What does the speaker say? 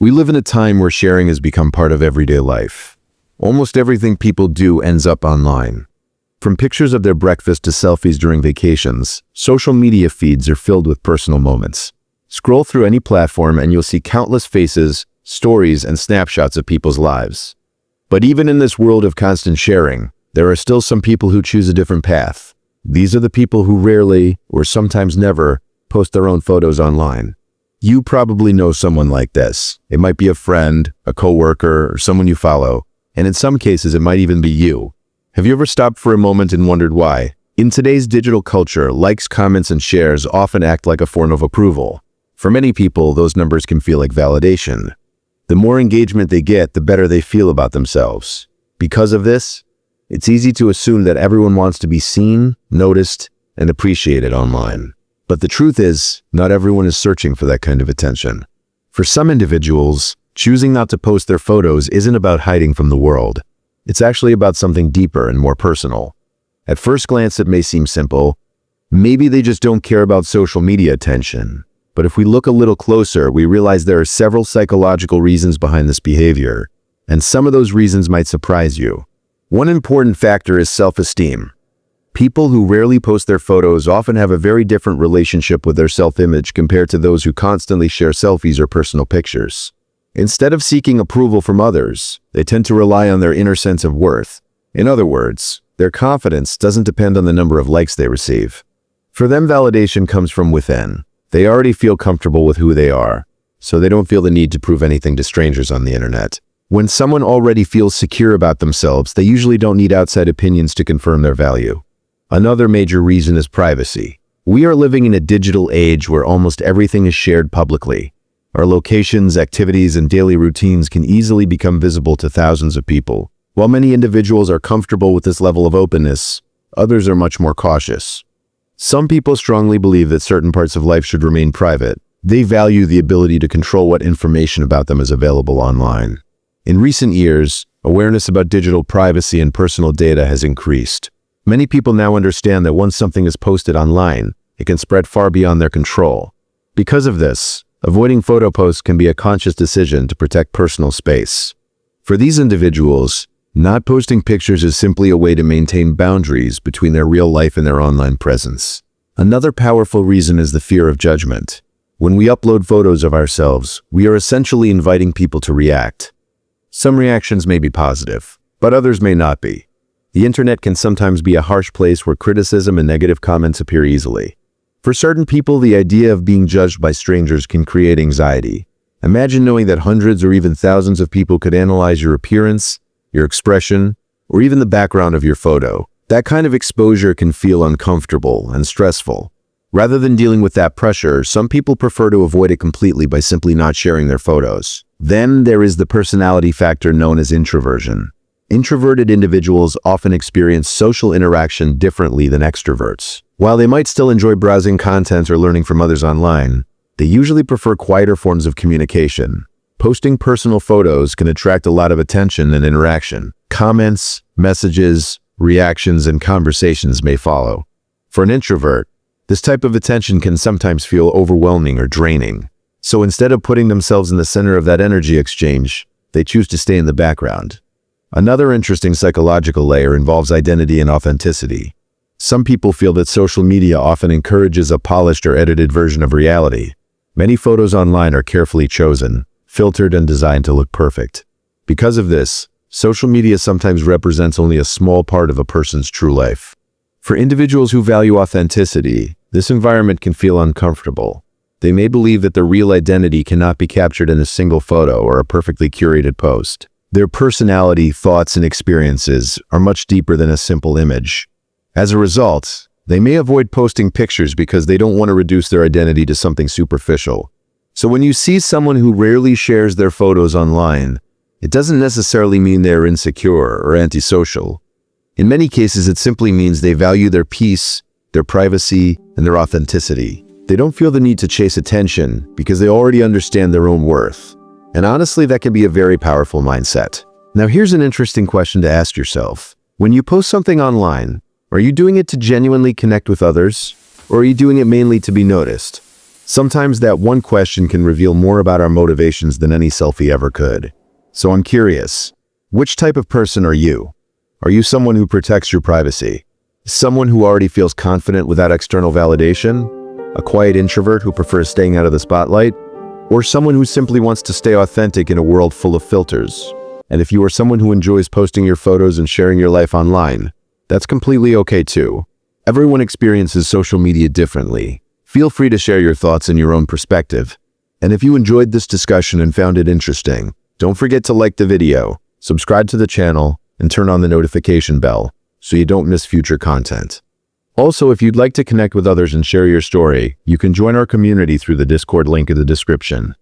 We live in a time where sharing has become part of everyday life. Almost everything people do ends up online. From pictures of their breakfast to selfies during vacations, social media feeds are filled with personal moments. Scroll through any platform and you'll see countless faces, stories, and snapshots of people's lives. But even in this world of constant sharing, there are still some people who choose a different path. These are the people who rarely, or sometimes never, post their own photos online. You probably know someone like this. It might be a friend, a coworker, or someone you follow, and in some cases it might even be you. Have you ever stopped for a moment and wondered why? In today's digital culture, likes, comments, and shares often act like a form of approval. For many people, those numbers can feel like validation. The more engagement they get, the better they feel about themselves. Because of this, it's easy to assume that everyone wants to be seen, noticed, and appreciated online. But the truth is, not everyone is searching for that kind of attention. For some individuals, choosing not to post their photos isn't about hiding from the world. It's actually about something deeper and more personal. At first glance, it may seem simple. Maybe they just don't care about social media attention. But if we look a little closer, we realize there are several psychological reasons behind this behavior, and some of those reasons might surprise you. One important factor is self-esteem. People who rarely post their photos often have a very different relationship with their self-image compared to those who constantly share selfies or personal pictures. Instead of seeking approval from others, they tend to rely on their inner sense of worth. In other words, their confidence doesn't depend on the number of likes they receive. For them, validation comes from within. They already feel comfortable with who they are, so they don't feel the need to prove anything to strangers on the internet. When someone already feels secure about themselves, they usually don't need outside opinions to confirm their value. Another major reason is privacy. We are living in a digital age where almost everything is shared publicly. Our locations, activities, and daily routines can easily become visible to thousands of people. While many individuals are comfortable with this level of openness, others are much more cautious. Some people strongly believe that certain parts of life should remain private. They value the ability to control what information about them is available online. In recent years, awareness about digital privacy and personal data has increased. Many people now understand that once something is posted online, it can spread far beyond their control. Because of this, avoiding photo posts can be a conscious decision to protect personal space. For these individuals, not posting pictures is simply a way to maintain boundaries between their real life and their online presence. Another powerful reason is the fear of judgment. When we upload photos of ourselves, we are essentially inviting people to react. Some reactions may be positive, but others may not be. The internet can sometimes be a harsh place where criticism and negative comments appear easily. For certain people, the idea of being judged by strangers can create anxiety. Imagine knowing that hundreds or even thousands of people could analyze your appearance, your expression, or even the background of your photo. That kind of exposure can feel uncomfortable and stressful. Rather than dealing with that pressure, some people prefer to avoid it completely by simply not sharing their photos. Then there is the personality factor known as introversion. Introverted individuals often experience social interaction differently than extroverts. While they might still enjoy browsing content or learning from others online, they usually prefer quieter forms of communication. Posting personal photos can attract a lot of attention and interaction. Comments, messages, reactions, and conversations may follow. For an introvert, this type of attention can sometimes feel overwhelming or draining. So instead of putting themselves in the center of that energy exchange, they choose to stay in the background. Another interesting psychological layer involves identity and authenticity. Some people feel that social media often encourages a polished or edited version of reality. Many photos online are carefully chosen, filtered, and designed to look perfect. Because of this, social media sometimes represents only a small part of a person's true life. For individuals who value authenticity, this environment can feel uncomfortable. They may believe that their real identity cannot be captured in a single photo or a perfectly curated post. Their personality, thoughts, and experiences are much deeper than a simple image. As a result, they may avoid posting pictures because they don't want to reduce their identity to something superficial. So when you see someone who rarely shares their photos online, it doesn't necessarily mean they're insecure or antisocial. In many cases, it simply means they value their peace, their privacy, and their authenticity. They don't feel the need to chase attention because they already understand their own worth. And honestly, that can be a very powerful mindset. Now, here's an interesting question to ask yourself. When you post something online, are you doing it to genuinely connect with others, or are you doing it mainly to be noticed? Sometimes that one question can reveal more about our motivations than any selfie ever could. So I'm curious, which type of person are you? Are you someone who protects your privacy? Someone who already feels confident without external validation? A quiet introvert who prefers staying out of the spotlight? Or someone who simply wants to stay authentic in a world full of filters? And if you are someone who enjoys posting your photos and sharing your life online, that's completely okay too. Everyone experiences social media differently. Feel free to share your thoughts and your own perspective. And if you enjoyed this discussion and found it interesting, don't forget to like the video, subscribe to the channel, and turn on the notification bell so you don't miss future content. Also, if you'd like to connect with others and share your story, you can join our community through the Discord link in the description.